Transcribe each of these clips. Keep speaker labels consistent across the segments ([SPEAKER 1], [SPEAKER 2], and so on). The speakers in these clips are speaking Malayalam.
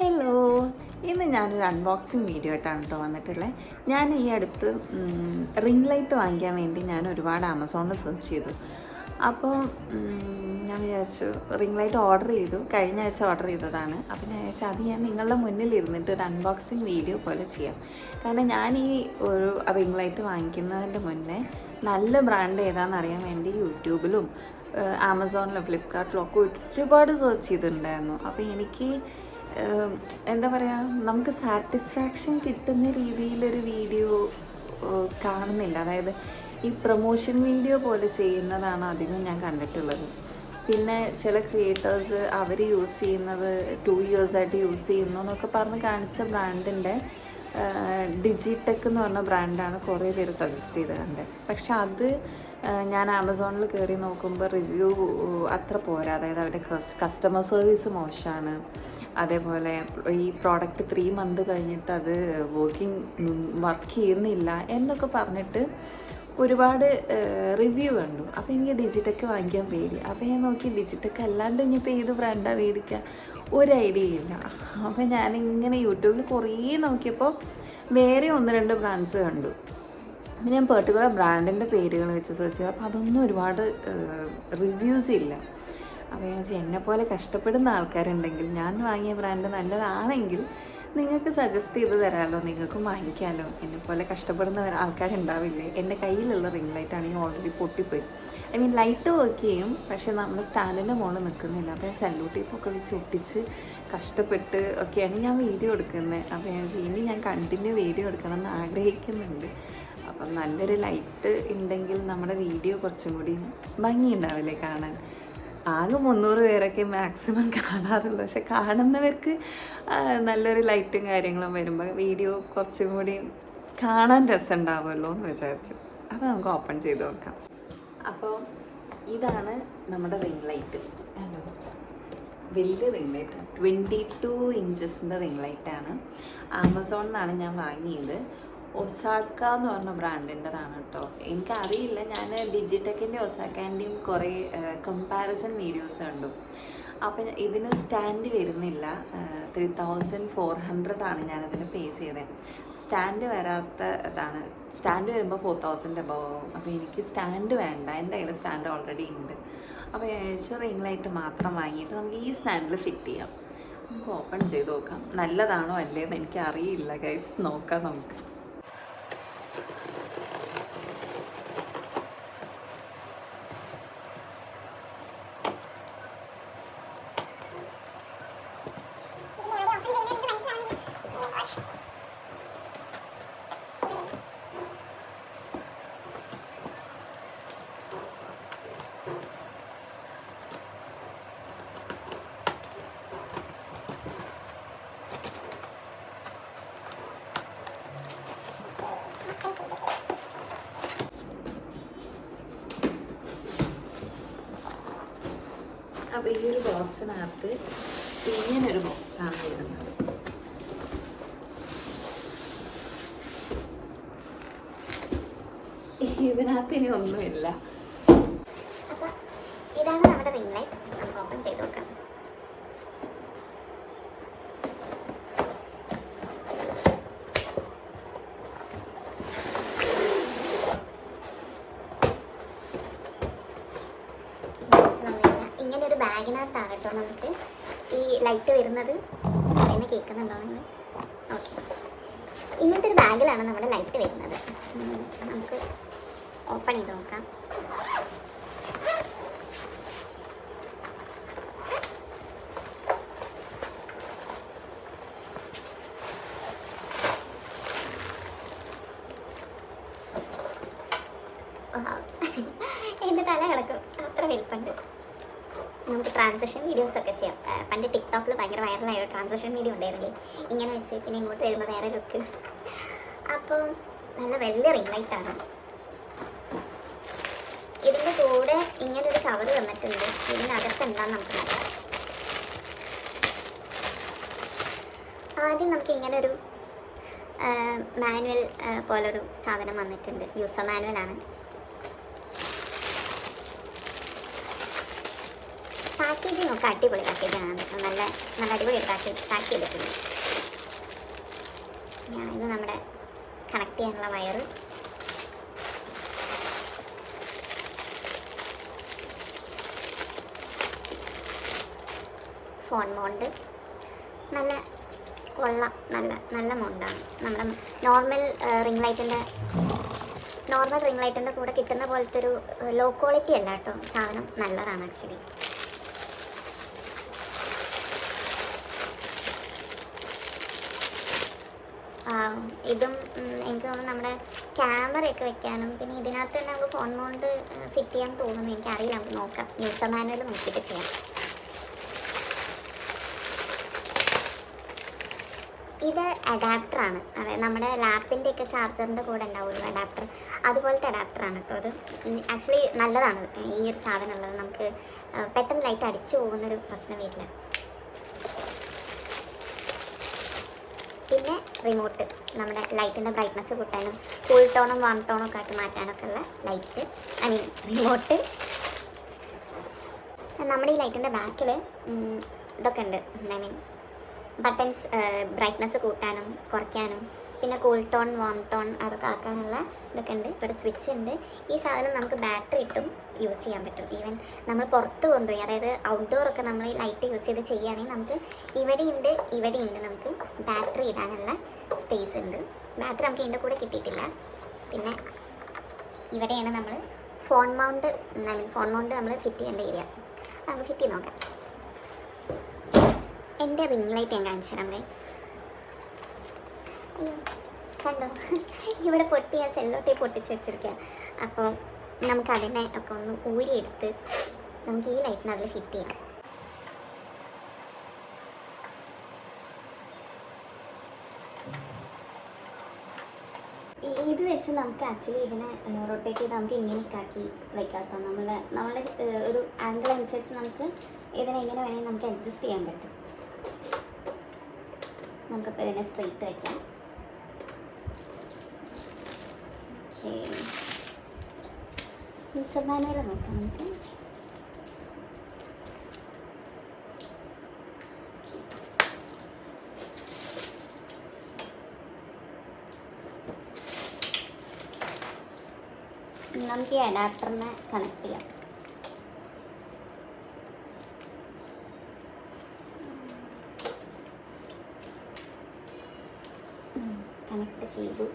[SPEAKER 1] ഹലോ, ഇന്ന് ഞാനൊരു അൺബോക്സിങ് വീഡിയോ ആയിട്ടാണ് കേട്ടോ വന്നിട്ടുള്ളത്. ഞാൻ ഈ അടുത്ത് റിംഗ് ലൈറ്റ് വാങ്ങിക്കാൻ വേണ്ടി ഞാൻ ഒരുപാട് ആമസോണിൽ സെർച്ച് ചെയ്തു. അപ്പോൾ ഞാൻ വിചാരിച്ചു റിംഗ് ലൈറ്റ് ഓർഡർ ചെയ്തു, കഴിഞ്ഞ ആഴ്ച ഓർഡർ ചെയ്തതാണ്. അപ്പോൾ ഞാൻ വിചാരിച്ചു അത് ഞാൻ നിങ്ങളുടെ മുന്നിൽ ഇരുന്നിട്ട് ഒരു അൺബോക്സിങ് വീഡിയോ പോലെ ചെയ്യാം. കാരണം ഞാൻ ഈ ഒരു റിംഗ് ലൈറ്റ് വാങ്ങിക്കുന്നതിൻ്റെ മുന്നേ നല്ല ബ്രാൻഡ് ഏതാണെന്ന് അറിയാൻ വേണ്ടി യൂട്യൂബിലും ആമസോണിലും ഫ്ലിപ്കാർട്ടിലും ഒക്കെ ഒരുപാട് സെർച്ച് ചെയ്തിട്ടുണ്ടായിരുന്നു. അപ്പോൾ എനിക്ക് എന്താ പറയുക, നമുക്ക് സാറ്റിസ്ഫാക്ഷൻ കിട്ടുന്ന രീതിയിലൊരു വീഡിയോ കാണുന്നില്ല. അതായത് ഈ പ്രൊമോഷൻ വീഡിയോ പോലെ ചെയ്യുന്നതാണ് അധികം ഞാൻ കണ്ടിട്ടുള്ളത്. പിന്നെ ചില ക്രിയേറ്റേഴ്സ് അവർ യൂസ് ചെയ്യുന്നത് 2 ഇയേഴ്സായിട്ട് യൂസ് ചെയ്യുന്നു എന്നൊക്കെ പറഞ്ഞ് കാണിച്ച ബ്രാൻഡിൻ്റെ ഡിജിടെക് എന്ന് പറഞ്ഞ ബ്രാൻഡാണ് കുറേ പേര് സജസ്റ്റ് ചെയ്ത് കണ്ടത്. പക്ഷെ അത് ഞാൻ ആമസോണിൽ കയറി നോക്കുമ്പോൾ റിവ്യൂ അത്ര പോരാ. അതായത് അവരുടെ കസ്റ്റമർ സർവീസ് മോശമാണ്. അതേപോലെ ഈ പ്രോഡക്റ്റ് 3 മന്ത് കഴിഞ്ഞിട്ട് അത് വർക്ക് ചെയ്യുന്നില്ല എന്നൊക്കെ പറഞ്ഞിട്ട് ഒരുപാട് റിവ്യൂ കണ്ടു. അപ്പോൾ എനിക്ക് ഡിജിടെക് വാങ്ങിക്കാൻ പേടി. അപ്പോൾ ഞാൻ നോക്കി ഡിജിടെക് അല്ലാണ്ട് ഇനിയിപ്പോൾ ഏത് ബ്രാൻഡാണ് മേടിക്കുക, ഒരു ഐഡിയ ഇല്ല. അപ്പോൾ ഞാനിങ്ങനെ യൂട്യൂബിൽ കുറേ നോക്കിയപ്പോൾ വേറെ 1-2 ബ്രാൻഡ്സ് കണ്ടു. പിന്നെ ഞാൻ പെർട്ടിക്കുലർ ബ്രാൻഡിൻ്റെ പേരുകൾ വെച്ച് സെർച്ച് ചെയ്തു. അപ്പോൾ അതൊന്നും ഒരുപാട് റിവ്യൂസ് ഇല്ല. അപ്പോൾ ഞാൻ എന്നെപ്പോലെ കഷ്ടപ്പെടുന്ന ആൾക്കാരുണ്ടെങ്കിൽ, ഞാൻ വാങ്ങിയ ബ്രാൻഡ് നല്ലതാണെങ്കിൽ നിങ്ങൾക്ക് സജസ്റ്റ് ചെയ്ത് തരാമല്ലോ, നിങ്ങൾക്കും വാങ്ങിക്കാമല്ലോ. എന്നെപ്പോലെ കഷ്ടപ്പെടുന്ന ആൾക്കാരുണ്ടാവില്ലേ. എൻ്റെ കയ്യിലുള്ള റിംഗ് ലൈറ്റാണെങ്കിൽ ഓൾറെഡി പൊട്ടിപ്പോയി. ഐ മീൻ ലൈറ്റ് വർക്ക് ചെയ്യും, പക്ഷേ നമ്മൾ സ്റ്റാൻഡിൻ്റെ മുകളിൽ നിൽക്കുന്നില്ല. അപ്പോൾ ഞാൻ സെല്ലോ ടേപ്പൊക്കെ വെച്ച് ഒട്ടിച്ച് കഷ്ടപ്പെട്ട് ഒക്കെയാണ് ഞാൻ വീഡിയോ എടുക്കുന്നത്. അപ്പോൾ ഇനി ഞാൻ കണ്ടിന്യൂ വീഡിയോ എടുക്കണമെന്ന് ആഗ്രഹിക്കുന്നുണ്ട്. അപ്പം നല്ലൊരു ലൈറ്റ് ഉണ്ടെങ്കിൽ നമ്മുടെ വീഡിയോ കുറച്ചും കൂടി ഭംഗിയുണ്ടാവില്ലേ കാണാൻ. ആകെ 300 പേരൊക്കെ മാക്സിമം കാണാറുള്ളൂ. പക്ഷെ കാണുന്നവർക്ക് നല്ലൊരു ലൈറ്റും കാര്യങ്ങളും വരുമ്പോൾ വീഡിയോ കുറച്ചും കൂടി കാണാൻ രസമുണ്ടാവുമല്ലോ എന്ന് വിചാരിച്ചു. അപ്പോൾ നമുക്ക് ഓപ്പൺ ചെയ്ത് നോക്കാം. അപ്പോൾ ഇതാണ് നമ്മുടെ റിംഗ് ലൈറ്റ്. വലിയ റിംഗ് ലൈറ്റാണ്, 22 ഇഞ്ചസിൻ്റെ റിംഗ് ലൈറ്റാണ്. ആമസോണിൽ നിന്നാണ് ഞാൻ വാങ്ങിയത്. ഒസാക്ക എന്ന് പറഞ്ഞ ബ്രാൻഡിൻ്റെതാണ് കേട്ടോ. എനിക്കറിയില്ല, ഞാൻ ഡിജിടെക്കിൻ്റെ ഒസാക്കാൻ്റെയും കുറേ കമ്പാരിസൺ വീഡിയോസ് കണ്ടു. അപ്പം ഇതിന് സ്റ്റാൻഡ് വരുന്നില്ല. 3400 ആണ് ഞാനതിന് പേ ചെയ്തത്. സ്റ്റാൻഡ് വരാത്ത ഇതാണ്. സ്റ്റാൻഡ് വരുമ്പോൾ 4000 അബവ് ആവും. അപ്പോൾ എനിക്ക് സ്റ്റാൻഡ് വേണ്ട, എൻ്റെ കയ്യിൽ സ്റ്റാൻഡ് ഓൾറെഡി ഉണ്ട്. അപ്പോൾ ഏകദേശം റിംഗ് ലൈറ്റ് മാത്രം വാങ്ങിയിട്ട് നമുക്ക് ഈ സ്റ്റാൻഡിൽ ഫിറ്റ് ചെയ്യാം. നമുക്ക് ഓപ്പൺ ചെയ്ത് നോക്കാം. നല്ലതാണോ അല്ലേന്ന് എനിക്കറിയില്ല ഗൈസ്. നോക്കാം നമുക്ക്. അപ്പോൾ ഈ ഒരു ബോക്സിനകത്ത് ഇങ്ങനൊരു ബോക്സാണ് വരുന്നത്. ഇതിനകത്ത് ഇനി ഒന്നുമില്ല.
[SPEAKER 2] അപ്പോൾ ഇതാണ് നമ്മുടെ റിംഗ് ലൈറ്റ്. നമുക്ക് ഓപ്പൺ ചെയ്ത് നോക്കാം. ഇങ്ങനൊരു ബാഗിനകത്താണ് കേട്ടോ നമുക്ക് ഈ ലൈറ്റ് വരുന്നത്. പറയുന്നത് കേൾക്കുന്നുണ്ടോ നിങ്ങൾ? ഓക്കെ, ഇങ്ങനത്തെ ഒരു ബാഗിലാണ് നമ്മുടെ ലൈറ്റ് വരുന്നത്. നമുക്ക് ഓപ്പൺ ചെയ്ത് നോക്കാം. എൻ്റെ തല കിടക്കും, അത്ര വലിപ്പുണ്ട്. നമുക്ക് ട്രാൻസാക്ഷൻ വീഡിയോസൊക്കെ ചെയ്യാം. പണ്ട് ടിക്ടോക്കിൽ ഭയങ്കര വൈറലായ ഒരു ട്രാൻസാക്ഷൻ വീഡിയോ ഉണ്ടായിരുന്നില്ലേ, ഇങ്ങനെ വെച്ച് പിന്നെ ഇങ്ങോട്ട് വരുമ്പോൾ വേറെ ലുക്ക്. അപ്പോൾ നല്ല വലിയ റിംഗ് ലൈറ്റാണ്. ഇതിൻ്റെ കൂടെ ഇങ്ങനൊരു കവർ വന്നിട്ടുണ്ട്. ഇതിനകത്ത് എന്താണെന്ന് നമുക്ക് നോക്കാം. ആദ്യം നമുക്ക് ഇങ്ങനൊരു മാനുവൽ പോലൊരു സാധനം വന്നിട്ടുണ്ട്. യൂസർ മാനുവലാണ്. പാക്കേജിങ് ഒക്കെ അടിപൊളി പാക്കേജാണ്. നല്ല നല്ല അടിപൊളി പാക്ക് ചെയ്തിട്ടുണ്ട്. ഇത് നമ്മുടെ കണക്ട് ചെയ്യാനുള്ള വയറ്, ഫോൺ മൗണ്ട്, നല്ല കൊള്ളാം, നല്ല മൗണ്ടാണ്. നമ്മുടെ നോർമൽ റിംഗ് ലൈറ്റിൻ്റെ കൂടെ കിട്ടുന്ന പോലത്തെ ഒരു ലോ ക്വാളിറ്റി അല്ല കേട്ടോ, സാധനം നല്ലതാണ് ആക്ച്വലി. ഇതും എനിക്ക് തോന്നുന്നു നമ്മുടെ ക്യാമറയൊക്കെ വെക്കാനും, പിന്നെ ഇതിനകത്ത് തന്നെ നമുക്ക് ഫോൺ മൗണ്ട് ഫിറ്റ് ചെയ്യാൻ തോന്നുന്നു. എനിക്കറിയില്ല, നമുക്ക് നോക്കാം, യൂസർ മാനുവൽ നോക്കിയിട്ട് ചെയ്യാം. ഇത് അഡാപ്റ്ററാണ്, അതായത് നമ്മുടെ ലാപ്പിൻ്റെ ഒക്കെ ചാർജറിൻ്റെ കൂടെ ഉണ്ടാവുമല്ലോ അഡാപ്റ്റർ, അതുപോലത്തെ അഡാപ്റ്ററാണ് കേട്ടോ അത്. ആക്ച്വലി നല്ലതാണ് ഈ ഒരു സാധനം ഉള്ളത്. നമുക്ക് പെട്ടെന്ന് ലൈറ്റ് അടിച്ചു പോകുന്നൊരു പ്രശ്നം വരില്ല. പിന്നെ റിമോട്ട്, നമ്മുടെ ലൈറ്റിൻ്റെ ബ്രൈറ്റ്നസ് കൂട്ടാനും കൂൾ ടോണും വാം ടോണും ഒക്കെ ആക്കി മാറ്റാനൊക്കെ ഉള്ള ലൈറ്റ്, റിമോട്ട്. നമ്മുടെ ഈ ലൈറ്റിൻ്റെ ബാക്കിൽ ഇതൊക്കെ ഉണ്ട്, ബട്ടൺസ്, ബ്രൈറ്റ്നസ് കൂട്ടാനും കുറയ്ക്കാനും, പിന്നെ കൂൾ ടോൺ വാം ടോൺ അതൊക്കെ ആക്കാനുള്ള ഇതൊക്കെ ഉണ്ട്. ഇവിടെ സ്വിച്ച് ഉണ്ട്. ഈ സാധനം നമുക്ക് ബാറ്ററി ഇട്ടും യൂസ് ചെയ്യാൻ പറ്റും. ഈവൻ നമ്മൾ പുറത്ത് കൊണ്ടുപോയി, അതായത് ഔട്ട്ഡോർ ഒക്കെ നമ്മൾ ഈ ലൈറ്റ് യൂസ് ചെയ്ത് ചെയ്യുകയാണെങ്കിൽ നമുക്ക് ഇവിടെയുണ്ട് നമുക്ക് ബാറ്ററി ഇടാനുള്ള സ്പേസ് ഉണ്ട്. ബാറ്ററി നമുക്ക് ഇതിൻ്റെ കൂടെ കിട്ടിയിട്ടില്ല. പിന്നെ ഇവിടെയാണ് നമ്മൾ ഫോൺ മൗണ്ട് നമ്മൾ ഫിറ്റ് ചെയ്യേണ്ട ഏരിയ. നമുക്ക് ഫിറ്റ് ചെയ്ത് നോക്കാം. എൻ്റെ റിംഗ് ലൈറ്റ് ഞാൻ കാണിച്ചു തരാം ഗൈസ്. അയ്യോ കണ്ടോ, ഇവിടെ പൊട്ടി ഞാൻ സെല്ലോ ടേപ്പ് പൊട്ടിച്ച് വെച്ചിരിക്കുക. അപ്പോൾ നമുക്കതിനെ ഒക്കെ ഒന്ന് ഊരിയെടുത്ത് നമുക്ക് ഈ ലൈറ്റിന് അതിൽ ഫിറ്റ് ചെയ്യാം. ഇത് വെച്ച് നമുക്ക് ആക്ച്വലി ഇതിനെ റൊട്ടേറ്റ് ചെയ്ത് നമുക്ക് ഇങ്ങനെയൊക്കെ ആക്കി വയ്ക്കാം. നമ്മളെ ഒരു ആംഗിൾ അനുസരിച്ച് നമുക്ക് ഇതിനെ എങ്ങനെ വേണമെങ്കിൽ നമുക്ക് അഡ്ജസ്റ്റ് ചെയ്യാൻ പറ്റും. നമുക്കിപ്പോൾ ഇതിനെ സ്ട്രെയിറ്റ് വയ്ക്കാം. ഓക്കെ, യൂസർ മാനുവൽ നോക്കാം നമുക്ക്. നമുക്ക് ഈ അഡാപ്റ്ററിനെ കണക്ട് ചെയ്യാം. കണക്ട് ചെയ്തു.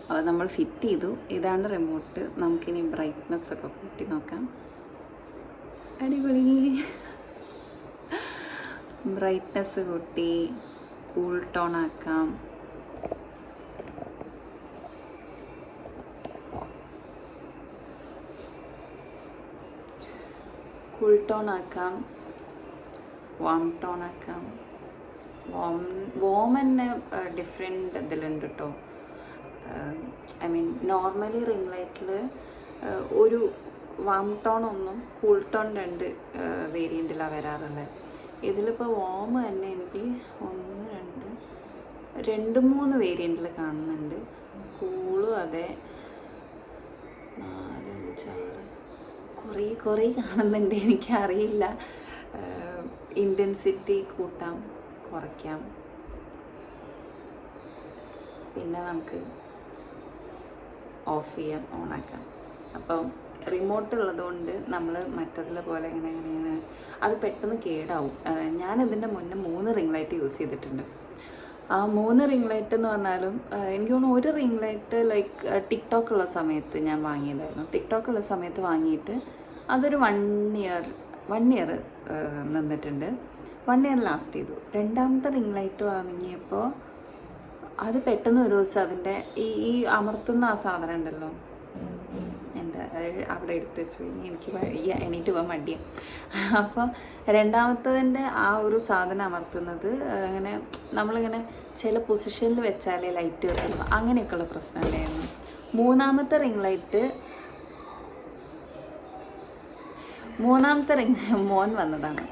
[SPEAKER 1] അപ്പോൾ നമ്മൾ ഫിറ്റ് ചെയ്തു. ഇതാണ് റിമോട്ട്. നമുക്കിനി ബ്രൈറ്റ്നസ് ഒക്കെ കൂട്ടി നോക്കാം. അടിപൊളി. ബ്രൈറ്റ്നസ് കൂട്ടി കൂൾ ടോൺ ആക്കാം. കൂൾ ടോൺ ആക്കാം, വാം ടോൺ ആക്കാം. വാം തന്നെ ഡിഫറെൻറ്റ് ഇതിലുണ്ട് കേട്ടോ. നോർമലി റിംഗ് ലൈറ്റിൽ ഒരു വാം ടോൺ ഒന്നും കൂൾ ടോൺ 2 വേരിയൻറ്റിലാണ് വരാറുള്ളത്. ഇതിലിപ്പോൾ വാം തന്നെ എനിക്ക് 2-3 വേരിയൻറ്റിൽ കാണുന്നുണ്ട്. കൂളും അതെ 4-5-6 കുറേ കാണുന്നുണ്ട്. എനിക്കറിയില്ല. ഇൻറ്റൻസിറ്റി കൂട്ടാം, കുറയ്ക്കാം. പിന്നെ നമുക്ക് ഓഫ് ചെയ്യാം, ഓണാക്കാം. അപ്പം റിമോട്ട് ഉള്ളതുകൊണ്ട് നമ്മൾ മറ്റതിലെ പോലെ ഇങ്ങനെ അത് പെട്ടെന്ന് കേടാവും. ഞാനിതിൻ്റെ മുന്നേ 3 റിംഗ് ലൈറ്റ് യൂസ് ചെയ്തിട്ടുണ്ട്. ആ 3 റിംഗ് ലൈറ്റ് എന്ന് പറഞ്ഞാലും എനിക്ക് തോന്നുന്നു ഒരു റിംഗ് ലൈറ്റ് ലൈക്ക് ടിക്ടോക്ക് ഉള്ള സമയത്ത് ഞാൻ വാങ്ങിയതായിരുന്നു. ടിക്ടോക്ക് ഉള്ള സമയത്ത് വാങ്ങിയിട്ട് അതൊരു 1 ഇയർ നിന്നിട്ടുണ്ട്. 1 ഇയർ ലാസ്റ്റ് ചെയ്തു. രണ്ടാമത്തെ റിംഗ് ലൈറ്റ് വാങ്ങിയപ്പോൾ അത് പെട്ടെന്ന് ഒരു ദിവസം അതിൻ്റെ ഈ അമർത്തുന്ന ആ സാധനം ഉണ്ടല്ലോ, എൻ്റെ അവിടെ എടുത്ത് വെച്ച് എനിക്ക് എണീറ്റ് പോകാൻ മടിയാണ്. അപ്പോൾ രണ്ടാമത്തതിൻ്റെ ആ ഒരു സാധനം അമർത്തുന്നത് ഇങ്ങനെ നമ്മളിങ്ങനെ ചില പൊസിഷനിൽ വെച്ചാലേ ലൈറ്റ് വെക്കുന്നു, അങ്ങനെയൊക്കെയുള്ള പ്രശ്നമല്ലായിരുന്നു. മൂന്നാമത്തെ റിംഗ് മോൻ വന്നതാണ്.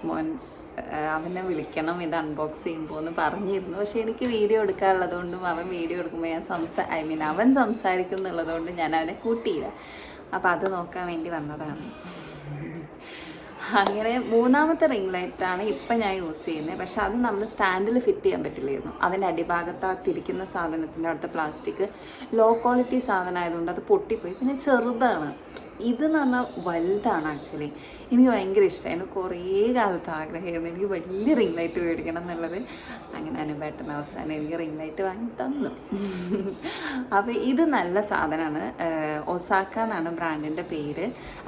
[SPEAKER 1] അവനെ വിളിക്കണം ഇത് അൺബോക്സ് ചെയ്യുമ്പോൾ എന്ന് പറഞ്ഞിരുന്നു. പക്ഷേ എനിക്ക് വീഡിയോ എടുക്കാനുള്ളതുകൊണ്ടും അവൻ വീഡിയോ എടുക്കുമ്പോൾ അവൻ സംസാരിക്കും എന്നുള്ളതുകൊണ്ട് ഞാൻ അവനെ കൂട്ടിയില്ല. അപ്പോൾ അത് നോക്കാൻ വേണ്ടി വന്നതാണ്. അങ്ങനെ മൂന്നാമത്തെ റിംഗ് ലൈറ്റാണ് ഇപ്പം ഞാൻ യൂസ് ചെയ്യുന്നത്. പക്ഷെ അത് നമ്മൾ സ്റ്റാൻഡിൽ ഫിറ്റ് ചെയ്യാൻ പറ്റില്ലായിരുന്നു. അതിൻ്റെ അടിഭാഗത്താത്തിരിക്കുന്ന സാധനത്തിൻ്റെ അടുത്ത പ്ലാസ്റ്റിക് ലോ ക്വാളിറ്റി സാധനം ആയതുകൊണ്ട് അത് പൊട്ടിപ്പോയി. പിന്നെ ചെറുതാണ്. ഇതെന്ന് പറഞ്ഞാൽ വലുതാണ്. ആക്ച്വലി എനിക്ക് ഭയങ്കര ഇഷ്ടമായിരുന്നു. കുറേ കാലത്ത് ആഗ്രഹമായിരുന്നു എനിക്ക് വലിയ റിംഗ് ലൈറ്റ് മേടിക്കണം എന്നുള്ളത്. അങ്ങനെ അനുപേട്ടൻ അവസാനം എനിക്ക് റിംഗ് ലൈറ്റ് വാങ്ങി തന്നു. അപ്പോൾ ഇത് നല്ല സാധനമാണ്. ഒസാക്ക എന്നാണ് ബ്രാൻഡിൻ്റെ പേര്.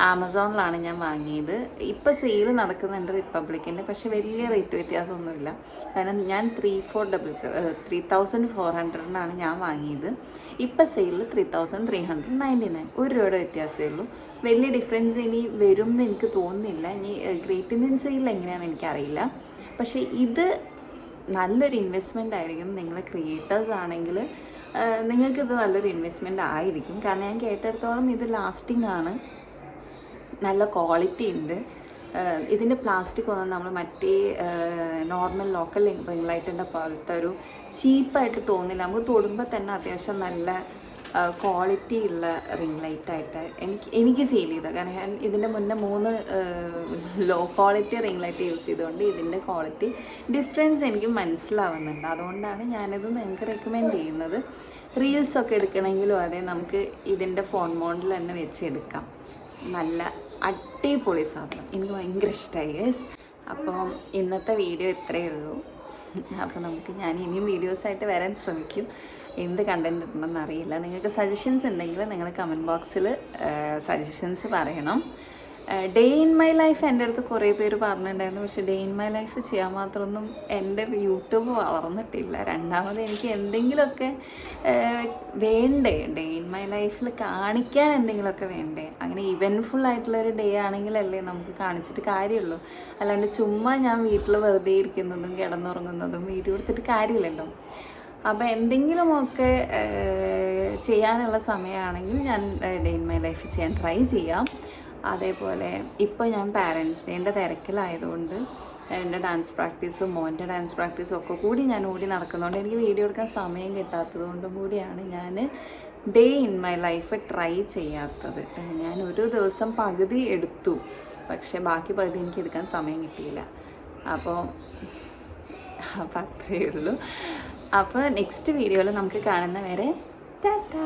[SPEAKER 1] ആമസോണിലാണ് ഞാൻ വാങ്ങിയത്. ഇപ്പോൾ സെയിൽ നടക്കുന്നുണ്ട് റിപ്പബ്ലിക്കിൻ്റെ. പക്ഷേ വലിയ റേറ്റ് വ്യത്യാസമൊന്നുമില്ല. കാരണം ഞാൻ 3400 ഞാൻ വാങ്ങിയത്. ഇപ്പം സെയിലിൽ 3399, 1 രൂപയുടെ വ്യത്യാസമേ ഉള്ളൂ. വലിയ ഡിഫറൻസ് ഇനി വരും എന്ന് എനിക്ക് തോന്നുന്നില്ല. ഇനി ഗ്രേറ്റ് ഇന്ത്യൻ സെയിലിൽ എങ്ങനെയാണെന്ന് എനിക്കറിയില്ല. പക്ഷേ ഇത് നല്ലൊരു ഇൻവെസ്റ്റ്മെൻ്റ് ആയിരിക്കും. നിങ്ങൾ ക്രിയേറ്റേഴ്സ് ആണെങ്കിൽ നിങ്ങൾക്കിത് നല്ലൊരു ഇൻവെസ്റ്റ്മെൻ്റ് ആയിരിക്കും. കാരണം ഞാൻ കേട്ടിടത്തോളം ഇത് ലാസ്റ്റിംഗ് ആണ്, നല്ല ക്വാളിറ്റി ഉണ്ട്. ഇതിൻ്റെ പ്ലാസ്റ്റിക് ഒന്നും നമ്മൾ മറ്റേ നോർമൽ ലോക്കൽ റിംഗ് ലൈറ്റിൻ്റെ പോലത്തെ ഒരു ചീപ്പായിട്ട് തോന്നില്ല. നമുക്ക് തൊടുമ്പോൾ തന്നെ അത്യാവശ്യം നല്ല ക്വാളിറ്റി ഉള്ള റിംഗ് ലൈറ്റായിട്ട് എനിക്ക് ഫീൽ ചെയ്തത്. കാരണം ഞാൻ ഇതിൻ്റെ മുന്നേ 3 low quality ring light use ചെയ്തുകൊണ്ട് ഇതിൻ്റെ ക്വാളിറ്റി ഡിഫറൻസ് എനിക്ക് മനസ്സിലാവുന്നുണ്ട്. അതുകൊണ്ടാണ് ഞാനിത് നിങ്ങൾക്ക് റെക്കമെൻഡ് ചെയ്യുന്നത്. റീൽസൊക്കെ എടുക്കണമെങ്കിലും അതെ, നമുക്ക് ഇതിൻ്റെ ഫോൺ മോഡിൽ തന്നെ വെച്ചെടുക്കാം. നല്ല അടിപൊളി സാധനം, എനിക്ക് ഭയങ്കര ഇഷ്ടമായി ഗൈസ്. അപ്പം ഇന്നത്തെ വീഡിയോ ഇത്രയേ ഉള്ളൂ. അപ്പോൾ ഞാൻ ഇനിയും വീഡിയോസായിട്ട് വരാൻ ശ്രമിക്കും. എന്ത് കണ്ടൻറ് ഉണ്ടെന്ന് അറിയില്ല. നിങ്ങൾക്ക് സജഷൻസ് ഉണ്ടെങ്കിൽ നിങ്ങൾ കമൻറ്റ് ബോക്സിൽ സജഷൻസ് പറയണം. ഡേ ഇൻ മൈ ലൈഫ് എൻ്റെ അടുത്ത് കുറേ പേര് പറഞ്ഞിട്ടുണ്ടായിരുന്നു. പക്ഷേ ഡേ ഇൻ മൈ ലൈഫ് ചെയ്യാൻ മാത്രമൊന്നും എൻ്റെ യൂട്യൂബ് വളർന്നിട്ടില്ല. രണ്ടാമത് എനിക്ക് എന്തെങ്കിലുമൊക്കെ വേണ്ടേ, ഡേ ഇൻ മൈ ലൈഫിൽ കാണിക്കാൻ എന്തെങ്കിലുമൊക്കെ വേണ്ടേ. അങ്ങനെ ഇവൻറ്റ്ഫുൾ ആയിട്ടുള്ളൊരു ഡേ ആണെങ്കിലല്ലേ നമുക്ക് കാണിച്ചിട്ട് കാര്യമുള്ളൂ. അല്ലാണ്ട് ചുമ്മാ ഞാൻ വീട്ടിൽ വെറുതെ ഇരിക്കുന്നതും കിടന്നുറങ്ങുന്നതും വീഡിയോ എടുത്തിട്ട് കാര്യമില്ലല്ലോ. അപ്പോൾ എന്തെങ്കിലുമൊക്കെ ചെയ്യാനുള്ള സമയമാണെങ്കിൽ ഞാൻ ഡേ ഇൻ മൈ ലൈഫ് ചെയ്യാൻ ട്രൈ ചെയ്യാം. അതേപോലെ ഇപ്പോൾ ഞാൻ പാരൻസ് ഡേൻ്റെ തിരക്കിലായതുകൊണ്ട് എൻ്റെ ഡാൻസ് പ്രാക്ടീസും മോൻ്റെ ഡാൻസ് പ്രാക്ടീസും ഒക്കെ കൂടി ഞാൻ ഓടി നടക്കുന്നതുകൊണ്ട് എനിക്ക് വീഡിയോ എടുക്കാൻ സമയം കിട്ടാത്തത് കൊണ്ടും കൂടിയാണ് ഞാൻ day in my life try ചെയ്യാത്തത്. ഞാൻ ഒരു ദിവസം പകുതി എടുത്തു, പക്ഷേ ബാക്കി പകുതി എനിക്ക് എടുക്കാൻ സമയം കിട്ടിയില്ല. അപ്പോൾ അത്രയേ ഉള്ളൂ. അപ്പോൾ നെക്സ്റ്റ് വീഡിയോയിൽ നമുക്ക് കാണുന്ന വരെ ടാറ്റാ.